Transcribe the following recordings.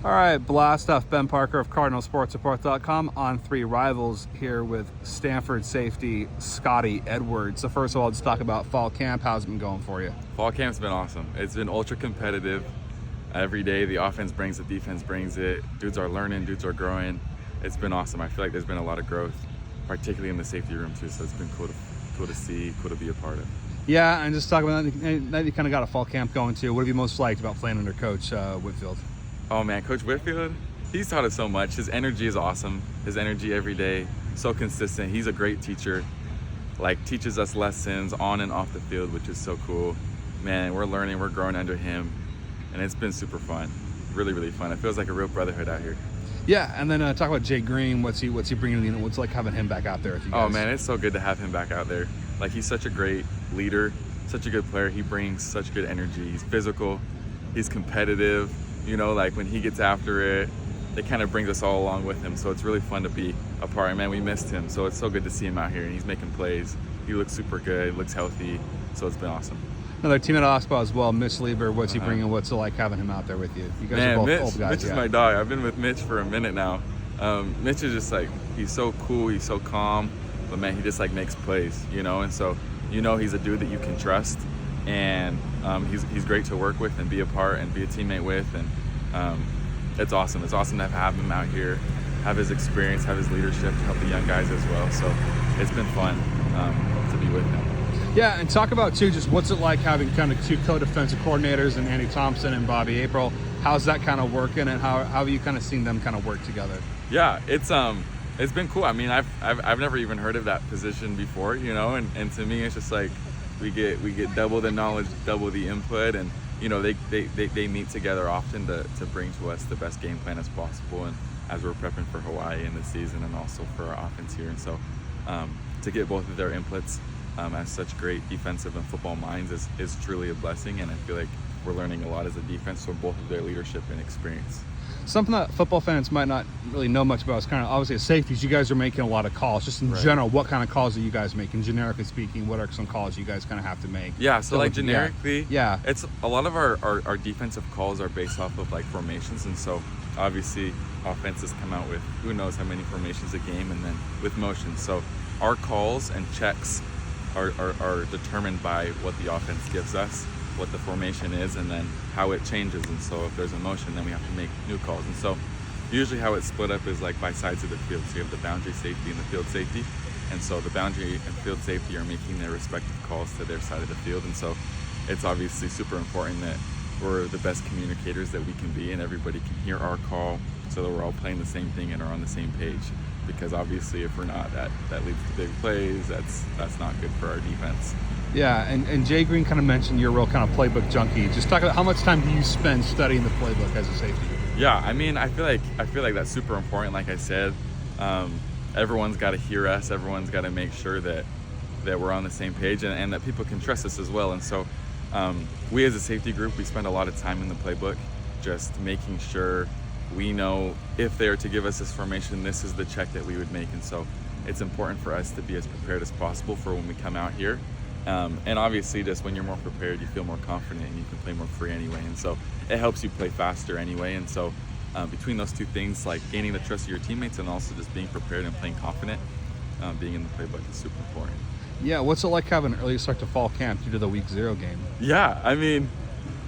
All right, blast off. Ben Parker of CardinalSportsReport.com on Three Rivals here with Stanford safety Scotty Edwards. So first of all, let's talk about fall camp. How's it been going for you? Fall camp's been awesome. It's been ultra competitive. Every day the offense brings it, defense brings it. Dudes are learning, dudes are growing. It's been awesome. I feel like there's been a lot of growth, particularly in the safety room too. So it's been cool to see, cool to be a part of. Yeah, and just talk about that. You kind of got a fall camp going too. What have you most liked about playing under Coach Whitfield? Oh man, Coach Whitfield, he's taught us so much. His energy is awesome. His energy every day, so consistent. He's a great teacher. Like, teaches us lessons on and off the field, which is so cool. Man, we're learning, we're growing under him, and it's been super fun. Really, really fun. It feels like a real brotherhood out here. Yeah, and then talk about Jay Green. What's he bringing to the unit? What's it like having him back out there with you guys? Oh man, it's so good to have him back out there. Like, he's such a great leader, such a good player. He brings such good energy. He's physical, he's competitive. You know, like when he gets after it kind of brings us all along with him. So it's really fun to be a part. And man, we missed him. So it's so good to see him out here, and he's making plays. He looks super good, looks healthy. So it's been awesome. Another teammate at Oxbow as well, Mitch Lieber. What's he bringing? What's it like having him out there with you? You guys are both old guys. Mitch is my dog. I've been with Mitch for a minute now. Mitch is just like, he's so cool, he's so calm, but man, he just like makes plays, you know? And so, you know, he's a dude that you can trust, and he's great to work with and be a part and be a teammate with, and it's awesome. It's awesome to have him out here, have his experience, have his leadership to help the young guys as well. So it's been fun to be with him. Yeah, and talk about too, just what's it like having kind of two co-defensive coordinators and Andy Thompson and Bobby April. How's that kind of working, and how have you kind of seen them kind of work together? Yeah, it's been cool. I mean, I've never even heard of that position before, you know, and to me it's just like we get double the knowledge, double the input, and you know, they meet together often to bring to us the best game plan as possible, and as we're prepping for Hawaii in the season and also for our offense here. And so to get both of their inputs as such great defensive and football minds is truly a blessing, and I feel like we're learning a lot as a defense from both of their leadership and experience. Something that football fans might not really know much about is kind of, obviously, as safeties, you guys are making a lot of calls. Just in general, what kind of calls are you guys making? Generically speaking, what are some calls you guys kind of have to make? Yeah, so like generically, yeah, it's a lot of our defensive calls are based off of like formations, and so obviously offenses come out with who knows how many formations a game, and then with motion. So our calls and checks are determined by what the offense gives us, what the formation is, and then how it changes. And so if there's a motion, then we have to make new calls. And so usually how it's split up is like by sides of the field. So you have the boundary safety and the field safety, and so the boundary and field safety are making their respective calls to their side of the field. And so it's obviously super important that we're the best communicators that we can be, and everybody can hear our call so that we're all playing the same thing and are on the same page. Because obviously if we're not, that leads to big plays. That's not good for our defense. Yeah, and Jay Green kind of mentioned you're a real kind of playbook junkie. Just talk about how much time do you spend studying the playbook as a safety? Yeah, I mean, I feel like that's super important. Like I said, everyone's got to hear us. Everyone's got to make sure that we're on the same page, and that people can trust us as well. And so we as a safety group, we spend a lot of time in the playbook just making sure we know if they are to give us this formation, this is the check that we would make. And so it's important for us to be as prepared as possible for when we come out here. And obviously just when you're more prepared, you feel more confident and you can play more free anyway. And so it helps you play faster anyway. And so between those two things, like gaining the trust of your teammates and also just being prepared and playing confident, being in the playbook is super important. Yeah, what's it like having an early start to fall camp due to the week 0 game? Yeah, I mean,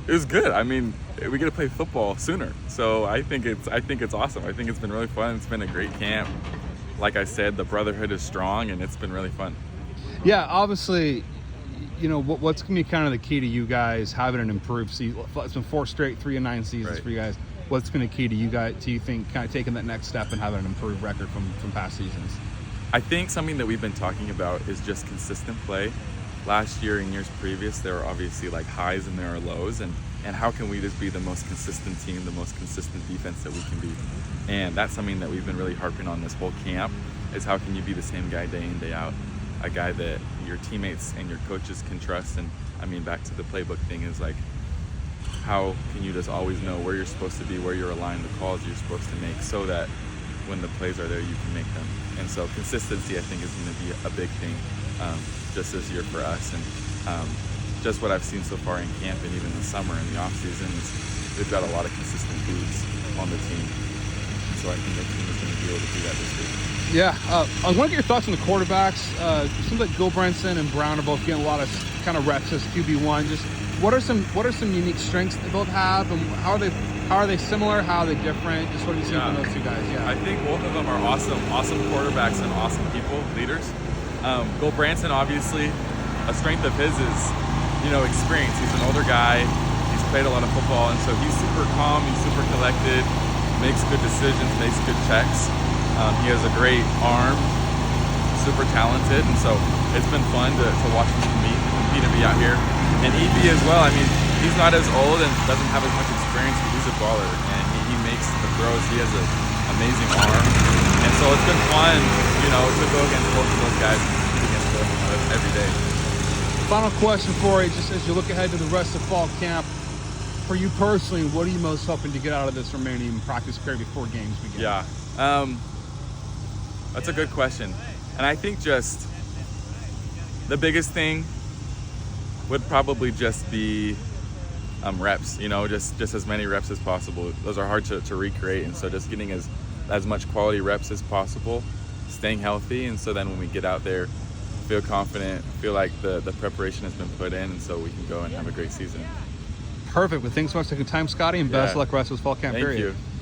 it was good. I mean, we get to play football sooner. So I think it's awesome. I think it's been really fun. It's been a great camp. Like I said, the brotherhood is strong, and it's been really fun. Yeah, obviously, you know, what's going to be kind of the key to you guys having an improved season? It's been 4 straight 3-9 seasons for you guys. What's going to be key to you guys, do you think, kind of taking that next step and having an improved record from past seasons? I think something that we've been talking about is just consistent play. Last year and years previous, there were obviously like highs and there are lows, and how can we just be the most consistent team, the most consistent defense that we can be? And that's something that we've been really harping on this whole camp, is how can you be the same guy day in, day out? A guy that your teammates and your coaches can trust. And I mean, back to the playbook thing, is like, how can you just always know where you're supposed to be, where you're aligned, the calls you're supposed to make, so that when the plays are there, you can make them. And so consistency, I think, is going to be a big thing just this year for us. And just what I've seen so far in camp and even the summer and the off season is we've got a lot of consistent dudes on on the team. So I think the team is going to be able to do that this year. Yeah, I want to get your thoughts on the quarterbacks. It seems like Gilbranson and Brown are both getting a lot of kind of reps as QB1. Just what are some unique strengths they both have, and how are they similar? How are they different? Just what do you see from those two guys? Yeah, I think both of them are awesome quarterbacks and awesome people, leaders. Gilbranson, obviously, a strength of his is experience. He's an older guy. He's played a lot of football, and so he's super calm. He's super collected. Makes good decisions. Makes good checks. He has a great arm, super talented, and so it's been fun to watch him compete and be out here. And EB as well. I mean, he's not as old and doesn't have as much experience, but he's a baller, and he makes the throws. He has an amazing arm, and so it's been fun, to go against both of those guys and compete against both of them every day. Final question for you, just as you look ahead to the rest of fall camp. For you personally, what are you most hoping to get out of this remaining practice period before games begin? Yeah. That's a good question. And I think just the biggest thing would probably just be reps, just as many reps as possible. Those are hard to recreate, and so just getting as much quality reps as possible, staying healthy, and so then when we get out there, feel confident, feel like the preparation has been put in, and so we can go and have a great season. Perfect. Well, thanks so much for taking time, Scotty, and best of luck rest of this fall camp period. Thank you.